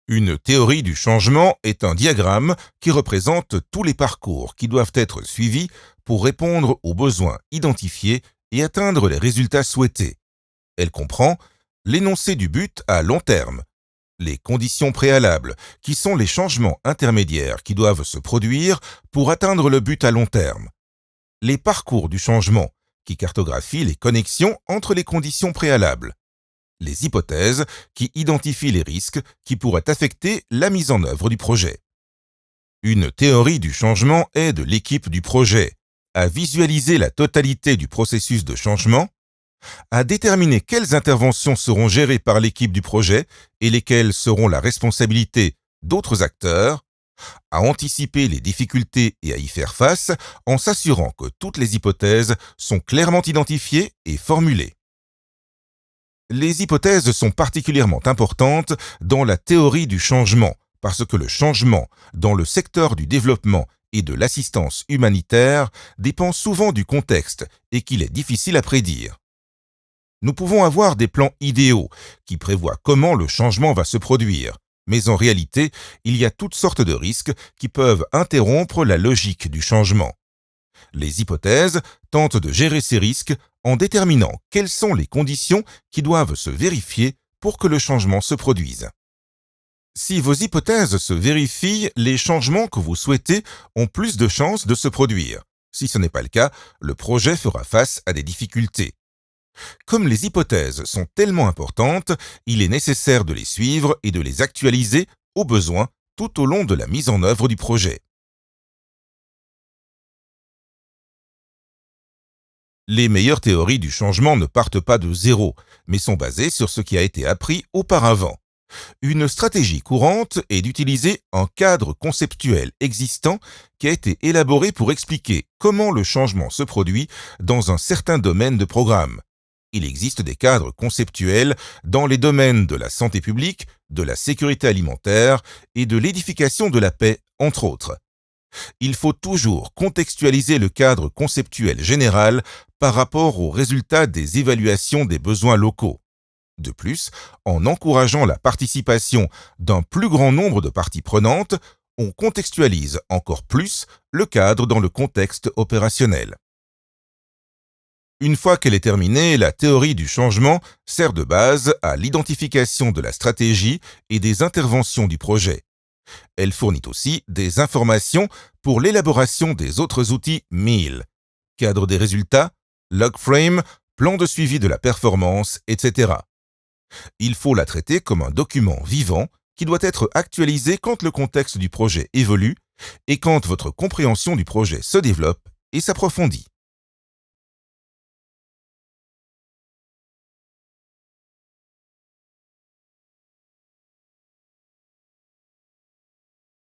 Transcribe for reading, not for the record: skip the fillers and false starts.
Une théorie du changement est un diagramme qui représente tous les parcours qui doivent être suivis pour répondre aux besoins identifiés et atteindre les résultats souhaités. Elle comprend l'énoncé du but à long terme, les conditions préalables, qui sont les changements intermédiaires qui doivent se produire pour atteindre le but à long terme, les parcours du changement, qui cartographient les connexions entre les conditions préalables, les hypothèses, qui identifient les risques qui pourraient affecter la mise en œuvre du projet. Une théorie du changement aide l'équipe du projet à visualiser la totalité du processus de changement, à déterminer quelles interventions seront gérées par l'équipe du projet et lesquelles seront la responsabilité d'autres acteurs, à anticiper les difficultés et à y faire face en s'assurant que toutes les hypothèses sont clairement identifiées et formulées. Les hypothèses sont particulièrement importantes dans la théorie du changement parce que le changement dans le secteur du développement et de l'assistance humanitaire dépend souvent du contexte et qu'il est difficile à prédire. Nous pouvons avoir des plans idéaux qui prévoient comment le changement va se produire, mais en réalité, il y a toutes sortes de risques qui peuvent interrompre la logique du changement. Les hypothèses tentent de gérer ces risques en déterminant quelles sont les conditions qui doivent se vérifier pour que le changement se produise. Si vos hypothèses se vérifient, les changements que vous souhaitez ont plus de chances de se produire. Si ce n'est pas le cas, le projet fera face à des difficultés. Comme les hypothèses sont tellement importantes, il est nécessaire de les suivre et de les actualiser au besoin tout au long de la mise en œuvre du projet. Les meilleures théories du changement ne partent pas de zéro, mais sont basées sur ce qui a été appris auparavant. Une stratégie courante est d'utiliser un cadre conceptuel existant qui a été élaboré pour expliquer comment le changement se produit dans un certain domaine de programme. Il existe des cadres conceptuels dans les domaines de la santé publique, de la sécurité alimentaire et de l'édification de la paix, entre autres. Il faut toujours contextualiser le cadre conceptuel général par rapport aux résultats des évaluations des besoins locaux. De plus, en encourageant la participation d'un plus grand nombre de parties prenantes, on contextualise encore plus le cadre dans le contexte opérationnel. Une fois qu'elle est terminée, la théorie du changement sert de base à l'identification de la stratégie et des interventions du projet. Elle fournit aussi des informations pour l'élaboration des autres outils MIL, cadre des résultats, logframe, plan de suivi de la performance, etc. Il faut la traiter comme un document vivant qui doit être actualisé quand le contexte du projet évolue et quand votre compréhension du projet se développe et s'approfondit.